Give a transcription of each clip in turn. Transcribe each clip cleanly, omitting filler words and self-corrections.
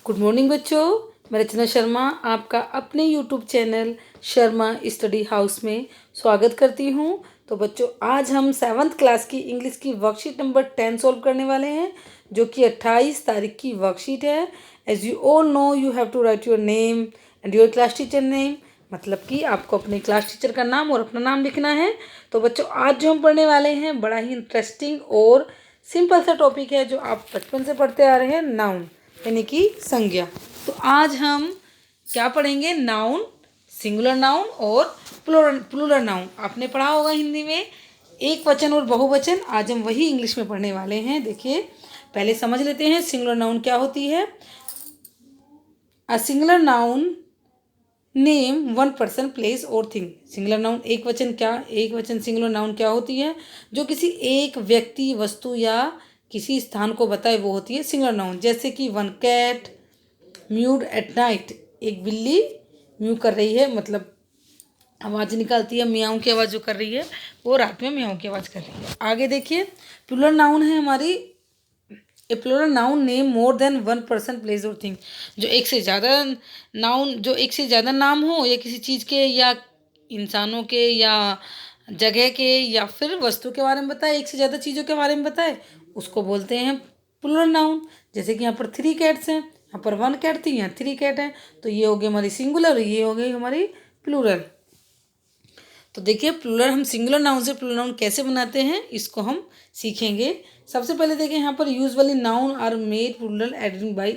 Good morning बच्चों। मैं रचना शर्मा आपका अपने YouTube channel Sharma study house में स्वागत करती हूँ। तो बच्चों, आज हम 7th क्लास की इंग्लिश की वर्कशीट नंबर 10 सॉल्व करने वाले हैं, जो कि 28 तारीख की वर्कशीट है। As you all know, you have to write your name and your class teacher name. मतलब कि आपको अपने क्लास टीचर का नाम और अपना नाम लिखना है। तो बच्चों, आज जो हम पढ़ने वाले हैं बड़ा ही इंटरेस्टिंग और सिंपल सा टॉपिक है, जो आप बचपन से पढ़ते आ रहे हैं, नाउन यानी कि संज्ञा। तो आज हम क्या पढ़ेंगे? नाउन, सिंगुलर नाउन और प्लूरल नाउन। आपने पढ़ा होगा हिंदी में एक वचन और बहुवचन। आज हम वही इंग्लिश में पढ़ने वाले हैं। देखिए, पहले समझ लेते हैं सिंगुलर नाउन क्या होती है। A singular noun name one person, place और थिंग। सिंगुलर नाउन एक वचन सिंगुलर नाउन क्या होती है? जो किसी एक व्यक्ति, वस्तु या किसी स्थान को बताए, वो होती है सिंगुलर नाउन। जैसे कि वन कैट म्यूड एट नाइट, एक बिल्ली म्यू कर रही है, मतलब आवाज़ निकालती है, मियाऊं की आवाज़ जो कर रही है, वो रात में मियाऊं की आवाज़ कर रही है। आगे देखिए, प्लूरल नाउन है हमारी a plural noun name more than one person, place और थिंग। जो एक से ज़्यादा नाउन, जो एक से ज़्यादा नाम हो, या किसी चीज़ के या इंसानों के या जगह के या फिर वस्तु के बारे में बताए, एक से ज़्यादा चीज़ों के बारे में बताए, उसको बोलते हैं प्लूरल नाउन। जैसे कि यहाँ पर 3 कैट्स हैं, यहाँ पर 1 कैट थी, यहाँ 3 कैट हैं। तो ये हो गई हमारी सिंगुलर, ये हो गई हमारी प्लूरल। तो देखिए, प्लूरल हम सिंगुलर नाउन से प्लूरल नाउन कैसे बनाते हैं, इसको हम सीखेंगे। सबसे पहले देखिए, यहाँ पर usually noun are made plural adding by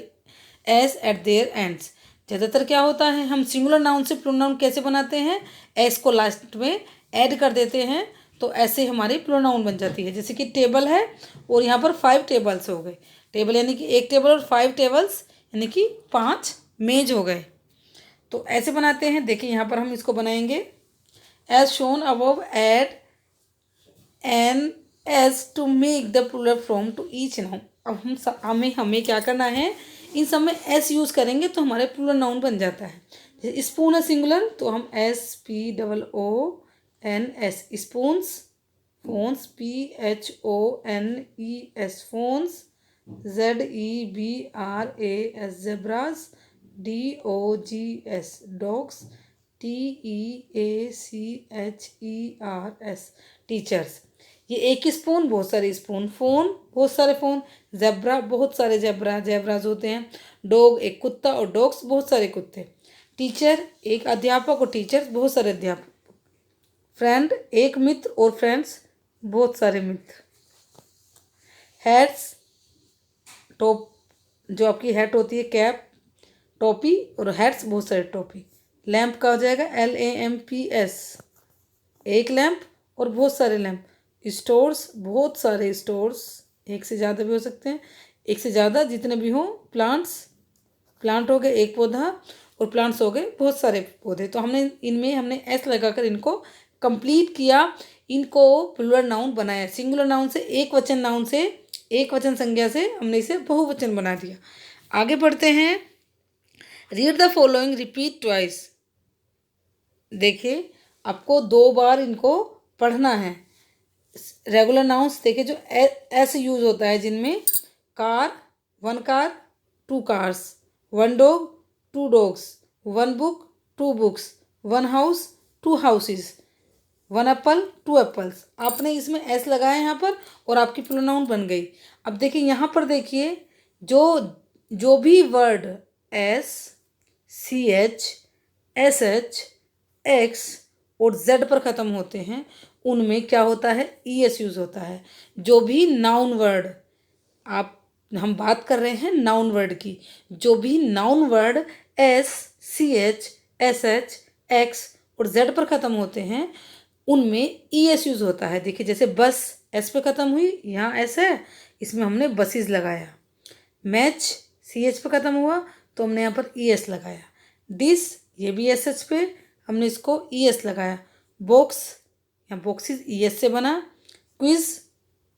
S at their ends. ज़्यादातर क्या होता है, हम सिंगुलर नाउन से प्लूरल नाउन कैसे बनाते हैं? एस को लास्ट में ऐड कर देते हैं, तो ऐसे हमारी प्लूरल नाउन बन जाती है। जैसे कि टेबल है और यहाँ पर 5 टेबल्स हो गए। टेबल यानी कि एक टेबल और 5 टेबल्स यानी कि 5 मेज हो गए। तो ऐसे बनाते हैं। देखिए, यहाँ पर हम इसको बनाएंगे as shown above, add an s to make the plural form to each noun। अब हमें क्या करना है, इन सब में s यूज़ करेंगे तो हमारे प्लूरल नाउन बन जाता है। जैसे स्पून है सिंगुलर, तो हम SPOON spoons, phones PHONES phones, ZEBRAS zebras, DOGS dogs, TEACHERS teachers. ये एक स्पून, बहुत सारे स्पून, फोन बहुत सारे फोन, जेब्रा बहुत सारे जेब्राज होते हैं, डॉग एक कुत्ता और डॉग्स बहुत सारे कुत्ते, टीचर एक अध्यापक और टीचर्स बहुत सारे अध्यापक, फ्रेंड एक मित्र और फ्रेंड्स बहुत सारे मित्र, हैट्स टॉप जो आपकी हैट होती है, कैप टोपी और हैट्स बहुत सारे टोपी। लैंप का हो जाएगा LAMPS, एक लैंप और बहुत सारे लैंप। स्टोर्स बहुत सारे स्टोर्स, एक से ज़्यादा भी हो सकते हैं, एक से ज़्यादा जितने भी हों। प्लांट हो गए एक पौधा और प्लांट्स हो गए बहुत सारे पौधे। तो हमने एस लगाकर इनको कंप्लीट किया, इनको प्लूरल नाउन बनाया। सिंगुलर नाउन से एक वचन संज्ञा से हमने इसे बहुवचन बना दिया। आगे बढ़ते हैं। Read the following, repeat twice. देखिए, आपको 2 बार इनको पढ़ना है। रेगुलर नाउन्स देखिए, जो एस यूज होता है, जिनमें car 1 car 2 cars, 1 dog 2 dogs, 1 book 2 books, 1 house 2 houses, 1 Apple 2 apples. आपने इसमें एस लगाया यहाँ पर और आपकी प्लूरल नाउन बन गई। अब देखिए, यहाँ पर देखिए, जो भी वर्ड SCH SH X और Z पर ख़त्म होते हैं, उनमें क्या होता है? ES यूज़ होता है। जो भी नाउन वर्ड, हम बात कर रहे हैं नाउन वर्ड की, जो भी noun word SCH SH X और Z पर ख़त्म होते हैं, उनमें ES यूज़ होता है। देखिए, जैसे बस S पे ख़त्म हुई, यहाँ S है, इसमें हमने बसेस लगाया। मैच CH पे ख़त्म हुआ तो हमने यहाँ पर ES लगाया। डिस, ये भी SH पे, हमने इसको ES लगाया। बॉक्स, यहाँ बॉक्सेस ES से बना। क्विज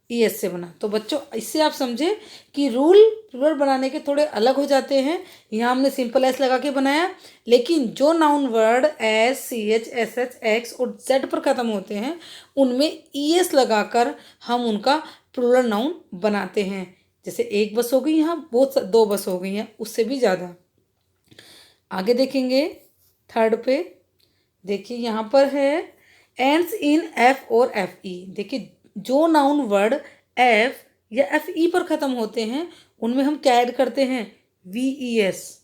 ES से बना। तो बच्चों, इससे आप समझे कि रूल प्लूरल बनाने के थोड़े अलग हो जाते हैं। यहाँ हमने सिंपल S लगा के बनाया, लेकिन जो noun word SCH SH X और Z पर ख़त्म होते हैं, उनमें ES लगाकर हम उनका प्लूरल नाउन बनाते हैं। जैसे एक बस हो गई, यहाँ बहुत दो बस हो गई हैं, उससे भी ज़्यादा। आगे देखेंगे थर्ड पे, देखिए यहाँ पर है एंड्स इन एफ और एफ ई। देखिए जो नाउन वर्ड एफ या एफ ई पर ख़त्म होते हैं उनमें हम क्या ऐड करते हैं, वी ई एस।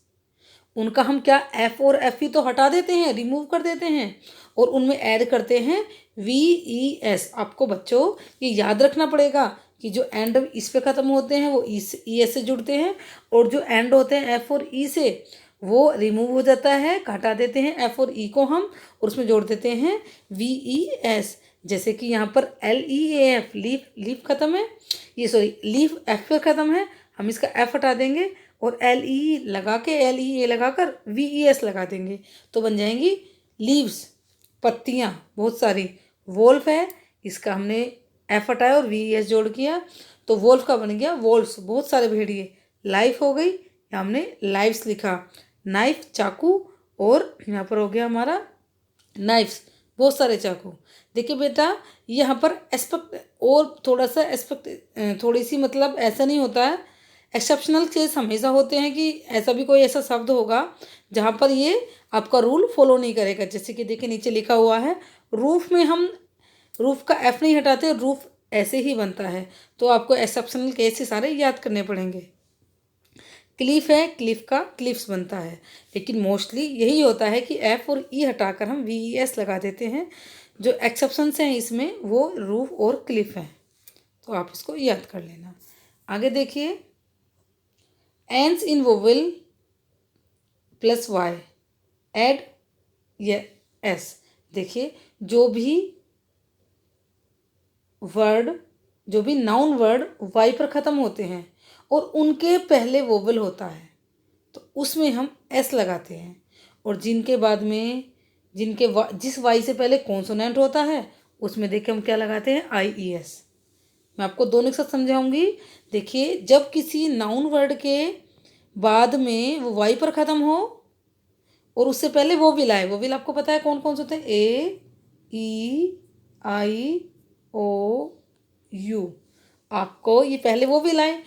उनका हम क्या एफ और एफ ई तो हटा देते हैं, रिमूव कर देते हैं, और उनमें ऐड करते हैं वी ई एस। आपको बच्चों ये याद रखना पड़ेगा कि जो एंड इस पे ख़त्म होते हैं वो ई एस से जुड़ते हैं, और जो एंड होते हैं एफ और ई से वो रिमूव हो जाता है, हटा देते हैं एफ और ई को हम, और उसमें जोड़ देते हैं वी ई एस। जैसे कि यहाँ पर L E A F, leaf, leaf खत्म है, ये सॉरी लीफ एफ पर ख़त्म है, हम इसका एफ हटा देंगे और एल ई लगा के, एल ई ए लगा कर वी ई एस लगा देंगे, तो बन जाएंगी लीव्स, पत्तियाँ बहुत सारी। वोल्फ है, इसका हमने एफ हटाया और वी ई एस जोड़ किया, तो वोल्फ का बन गया वोल्फ्स, बहुत सारे भेड़िए। लाइफ हो गई, हमने लाइव्स लिखा, नाइफ चाकू, और यहाँ पर हो गया हमारा नाइफ्स, बहुत सारे चाकू। देखिए बेटा यहाँ पर एस्पेक्ट और थोड़ा सा एस्पेक्ट, थोड़ी सी मतलब ऐसा नहीं होता है, एक्सेप्शनल केस हमेशा होते हैं कि ऐसा भी कोई ऐसा शब्द होगा जहाँ पर ये आपका रूल फॉलो नहीं करेगा। जैसे कि देखिए नीचे लिखा हुआ है रूफ में हम रूफ का एफ नहीं हटाते, रूफ ऐसे ही बनता है, तो आपको एक्सेप्शनल केस से सारे याद करने पड़ेंगे। क्लिफ है, क्लिफ का क्लिफ्स बनता है, लेकिन मोस्टली यही होता है कि एफ और ई हटाकर हम वी ई एस लगा देते हैं। जो एक्सेप्शंस हैं इसमें वो रूफ और क्लिफ हैं, तो आप इसको याद कर लेना। आगे देखिए ends in vowel plus Y add या एस। देखिए जो भी नाउन वर्ड वाई पर ख़त्म होते हैं और उनके पहले वोवेल होता है तो उसमें हम एस लगाते हैं, और जिनके बाद में जिस वाई से पहले कॉन्सोनेंट होता है उसमें देखिए हम क्या लगाते हैं, आई ई एस। मैं आपको दोनों के साथ समझाऊंगी। देखिए जब किसी नाउन वर्ड के बाद में वो वाई पर ख़त्म हो और उससे पहले वोवेल आए, वोवेल आपको पता है कौन कौन से होते हैं, ए ई आई ओ यू। आपको ये पहले वोवेल आए,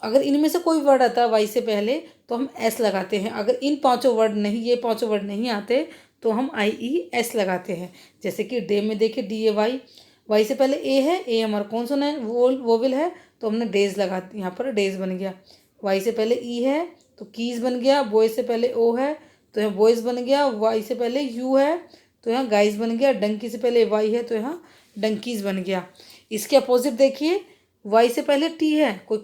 अगर इनमें से कोई वर्ड आता है वाई से पहले तो हम एस लगाते हैं। अगर इन पांचों वर्ड नहीं, ये पांचों वर्ड नहीं आते तो हम आई ई एस लगाते हैं। जैसे कि डे में देखिए डी ए वाई, वाई से पहले ए है, ए हमारा कॉन्सोनेंट वोवेल है तो हमने डेज लगा, यहाँ पर डेज बन गया। वाई से पहले ई है तो कीज बन गया, बॉय से पहले ओ है तो यहाँ बॉयज़ बन गया, वाई से पहले यू है तो यहाँ गाइज बन गया, डंकी से पहले वाई है तो यहाँ डंकीज बन गया। इसके अपोजिट देखिए वाई से पहले टी है, कोई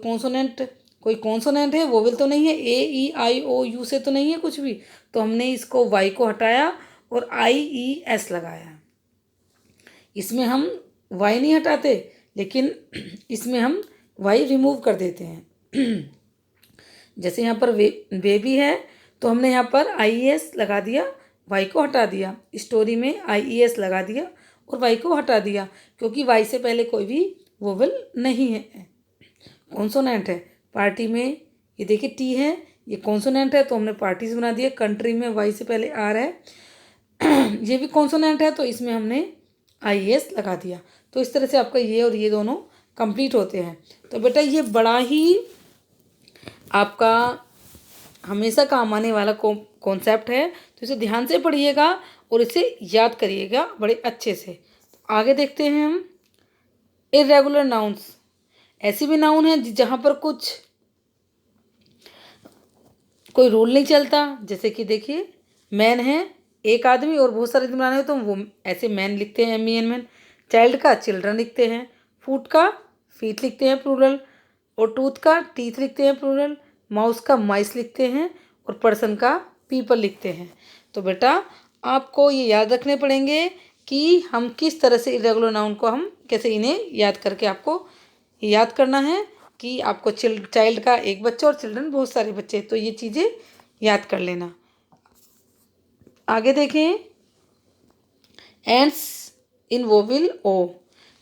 कॉन्सोनेंट है, वोवेल तो नहीं है, ए ई आई ओ यू से तो नहीं है कुछ भी, तो हमने इसको वाई को हटाया और आई ई एस लगाया। इसमें हम वाई नहीं हटाते, लेकिन इसमें हम वाई रिमूव कर देते हैं। जैसे यहाँ पर बेबी है तो हमने यहाँ पर आई ई एस लगा दिया, वाई को हटा दिया। स्टोरी में आई ई एस लगा दिया और वाई को हटा दिया, क्योंकि वाई से पहले कोई भी वोवेल नहीं है, कॉन्सोनेंट है। पार्टी में ये देखिए टी है, ये कॉन्सोनेंट है तो हमने पार्टीज बना दिया। कंट्री में वाई से पहले आर है, ये भी कॉन्सोनेंट है तो इसमें हमने आई एस लगा दिया। तो इस तरह से आपका ये और ये दोनों कंप्लीट होते हैं। तो बेटा ये बड़ा ही आपका हमेशा काम आने वाला कॉन्सेप्ट है, तो इसे ध्यान से पढ़िएगा और इसे याद करिएगा बड़े अच्छे से। आगे देखते हैं हम इर्रेगुलर नाउन्स। ऐसी भी नाउन है जहाँ पर कोई रूल नहीं चलता। जैसे कि देखिए मैन है, एक आदमी और बहुत सारे बनाने हो तो वो ऐसे मैन लिखते हैं, M E N man. Child का चिल्ड्रन लिखते हैं, फूट का फीट लिखते हैं प्लूरल, और टूथ का टीथ लिखते हैं प्लूरल, माउस का माइस लिखते हैं, और पर्सन का पीपल लिखते हैं। तो बेटा आपको ये याद रखने पड़ेंगे कि हम किस तरह से इरेगुलर नाउन को हम कैसे इन्हें याद करके आपको याद करना है कि आपको चाइल्ड का एक बच्चा और चिल्ड्रन बहुत सारे बच्चे, तो ये चीज़ें याद कर लेना। आगे देखें एंड्स इन वोविल ओ।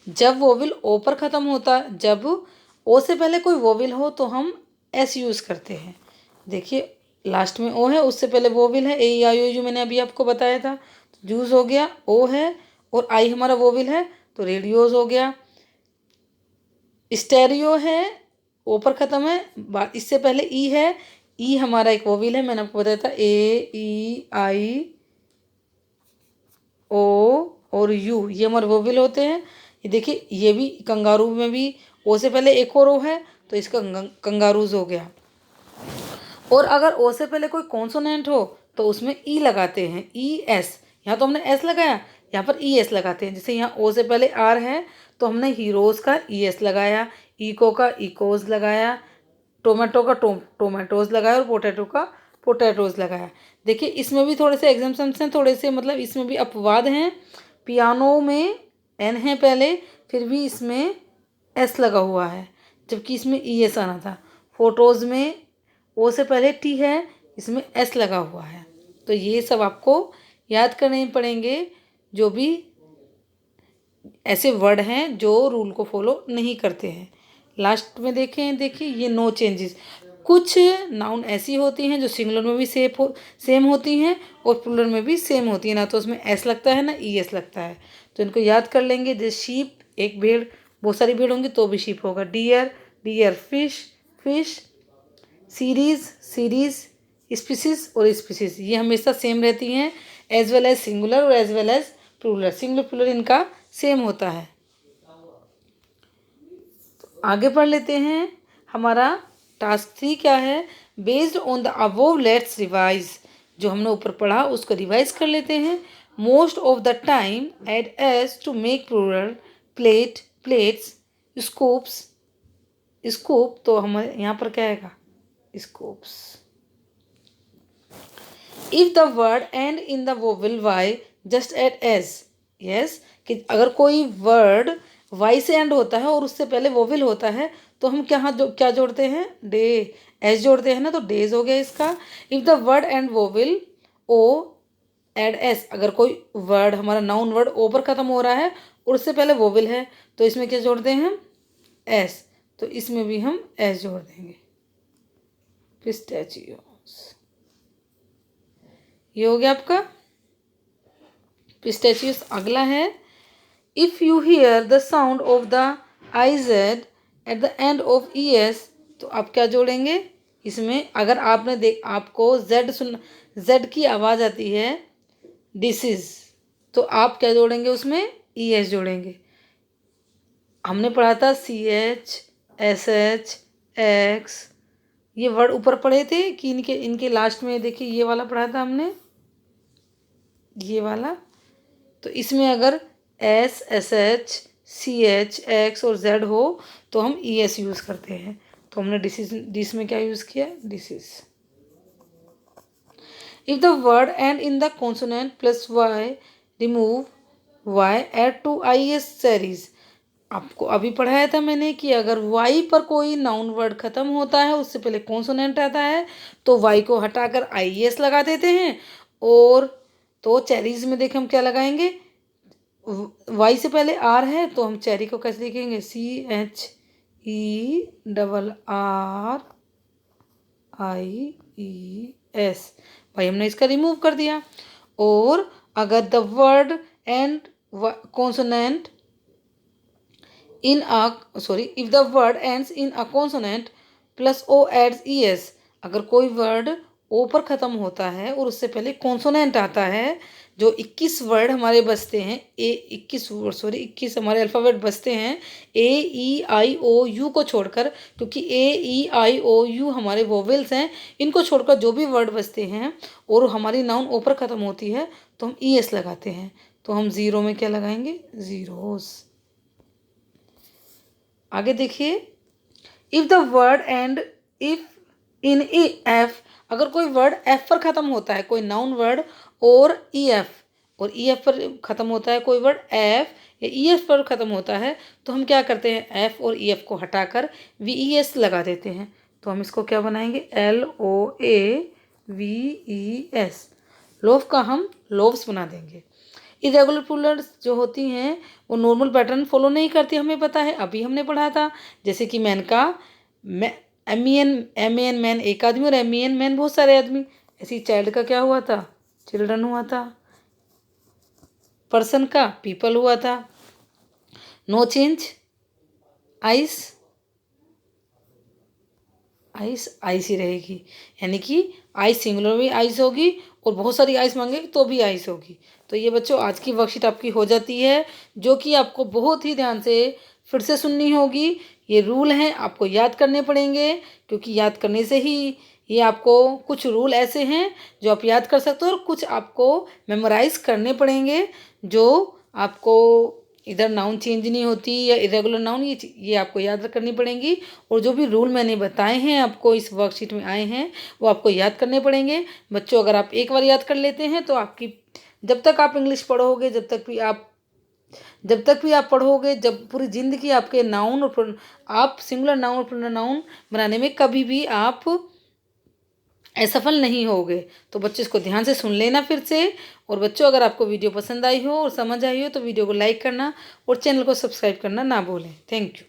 जब वोविल ओ पर ख़त्म होता, जब ओ से पहले कोई वोविल हो तो हम एस यूज़ करते हैं। देखिए लास्ट में ओ है, उससे पहले वोविल है, ए ई आई ओ यू मैंने अभी आपको बताया था, तो जूस हो गया, ओ है और आई हमारा वोविल है तो रेडियोस हो गया। स्टेरियो है, ओ पर ख़त्म है, इससे पहले ई है, ई हमारा एक वोविल है, मैंने आपको बताया था, ए ई आई ओ और यू, ये हमारे वोविल होते हैं। ये देखिए, ये भी कंगारू में भी ओ से पहले एक और ओ है, तो इसका कंगारूज हो गया। और अगर ओ से पहले कोई कॉन्सोनेंट हो तो उसमें ई लगाते हैं, ई एस। यहाँ तो हमने एस लगाया, यहाँ पर ई एस लगाते हैं। जैसे यहाँ ओ से पहले आर है तो हमने हीरोज़ का ई एस लगाया, इको का इकोज लगाया, टोमेटो का टोमेटोज लगाया और पोटैटो का पोटैटोज लगाया। देखिए, इसमें भी थोड़े से एग्जाम्पन्स हैं, थोड़े से मतलब इसमें भी अपवाद हैं। पियानो में एन है पहले, फिर भी इसमें एस लगा हुआ है, जबकि इसमें ई एस आना था। फोटोज़ में ओ से पहले टी है, इसमें एस लगा हुआ है। तो ये सब आपको याद करने पड़ेंगे, जो भी ऐसे वर्ड हैं जो रूल को फॉलो नहीं करते हैं। लास्ट में देखें, देखिए ये नो चेंजेस। कुछ नाउन ऐसी होती हैं जो सिंगुलर में भी सेम होती हैं और प्लूरल में भी सेम होती हैं, ना तो उसमें एस लगता है ना ई एस लगता है। तो इनको याद कर लेंगे। जैसे शीप, एक भेड़, बहुत सारी भेड़ होंगी तो भी शीप होगा। Deer, deer, fish, fish, series, series, species और स्पीसीज, ये हमेशा सेम रहती हैं, एज वेल एज सिंगुलर और as well as plural. Singular plural इनका सेम होता है। आगे पढ़ लेते हैं। हमारा टास्क 3 क्या है? Based on the above let's revise. जो हमने ऊपर पढ़ा उसको रिवाइज कर लेते हैं। Most of the time add S to make plural, plate, plates, scoops, scoop, तो हमारे यहाँ पर क्या आएगा? Scoops. If the word end in the vowel Y just add S. Yes, कि अगर कोई वर्ड वाई से एंड होता है और उससे पहले वोवेल होता है तो हम क्या जोड़ते हैं? डे, एस जोड़ते हैं ना, तो डेज हो गया इसका। If the word end vowel O add S. अगर कोई वर्ड, हमारा नाउन वर्ड ओ पर ख़त्म हो रहा है और उससे पहले वोवेल है तो इसमें क्या जोड़ते हैं हम? एस। तो इसमें भी हम एस जोड़ देंगे। पिस्टैचियोस, ये हो गया आपका पिस्टैचियोस। अगला है, if you here the sound of the I Z at the end of E S, तो आप क्या जोड़ेंगे इसमें? अगर आपने आपको जेड की आवाज़ आती है, दिस इज, तो आप क्या जोड़ेंगे उसमें? ई एस जोड़ेंगे। हमने पढ़ा था C H, S H, X, ये वर्ड ऊपर पढ़े थे कि इनके लास्ट में देखिए ये वाला पढ़ा था हमने, ये वाला। तो इसमें अगर S, S H, C H, X और जेड हो तो हम ई एस यूज़ करते हैं। तो हमने डिस में क्या यूज़ किया? Disease. If the word end in the consonant plus Y, remove Y, add to I S series. आपको अभी पढ़ाया था मैंने कि अगर वाई पर कोई नाउन वर्ड खत्म होता है, उससे पहले कॉन्सोनेंट आता है, तो वाई को हटाकर आई एस लगा देते हैं। और तो चेरीज में देखें हम क्या लगाएंगे? वाई से पहले आर है तो हम चेरी को कैसे लिखेंगे? C H E double R I E S. भाई हमने इसका रिमूव कर दिया। और अगर the word end consonant in a sorry if the word ends in a consonant plus o adds es। अगर कोई वर्ड ओ पर ख़त्म होता है और उससे पहले कॉन्सोनेंट आता है, जो 21 वर्ड हमारे बचते हैं, 21 हमारे अल्फ़ाबेट बचते हैं ए ई आई ओ यू को छोड़कर, क्योंकि ए ई आई ओ यू हमारे वोवेल्स हैं। इनको छोड़कर जो भी वर्ड बचते हैं और हमारी नाउन ओ पर ख़त्म होती है तो हम ई एस लगाते हैं। तो हम ज़ीरो में क्या लगाएंगे? ज़ीरोज़। आगे देखिए, if the word and if in E F. अगर कोई वर्ड एफ पर ख़त्म होता है, कोई नाउन वर्ड, और ई एफ, और ई एफ पर ख़त्म होता है कोई वर्ड, एफ या ई एफ पर ख़त्म होता है, तो हम क्या करते हैं? एफ और ई एफ को हटाकर वी ई एस लगा देते हैं। तो हम इसको क्या बनाएंगे? L O A V E S. Loaf का हम लोव्स बना देंगे। इरेगुलर प्लूरल्स जो होती हैं वो नॉर्मल पैटर्न फॉलो नहीं करती, हमें पता है, अभी हमने पढ़ा था। जैसे कि मैन का एम ई एन मैन एक आदमी और एम ई एन मैन बहुत सारे आदमी। ऐसी चाइल्ड का क्या हुआ था? चिल्ड्रन हुआ था। पर्सन का पीपल हुआ था। No change, ice, ice ice ही रहेगी, यानी कि आइस सिंगुलर में आइस होगी और बहुत सारी आइस मांगेगी तो भी आइस होगी। तो ये बच्चों आज की वर्कशीट आपकी हो जाती है, जो कि आपको बहुत ही ध्यान से फिर से सुननी होगी। ये रूल हैं, आपको याद करने पड़ेंगे, क्योंकि याद करने से ही ये आपको कुछ रूल ऐसे हैं जो आप याद कर सकते हो और कुछ आपको मेमोराइज करने पड़ेंगे, जो आपको इधर नाउन चेंज नहीं होती या इरेगुलर नाउन, ये आपको याद करनी पड़ेंगी। और जो भी रूल मैंने बताए हैं आपको इस वर्कशीट में आए हैं वो आपको याद करने पड़ेंगे। बच्चों अगर आप एक बार याद कर लेते हैं तो आपकी जब तक आप इंग्लिश पढ़ोगे, जब तक भी आप पढ़ोगे, जब पूरी ज़िंदगी आपके नाउन और आप सिंगुलर नाउन और प्लूरल नाउन बनाने में कभी भी आप असफल नहीं होगे। तो बच्चों इसको ध्यान से सुन लेना फिर से। और बच्चों अगर आपको वीडियो पसंद आई हो और समझ आई हो तो वीडियो को लाइक करना और चैनल को सब्सक्राइब करना ना भूलें। Thank you.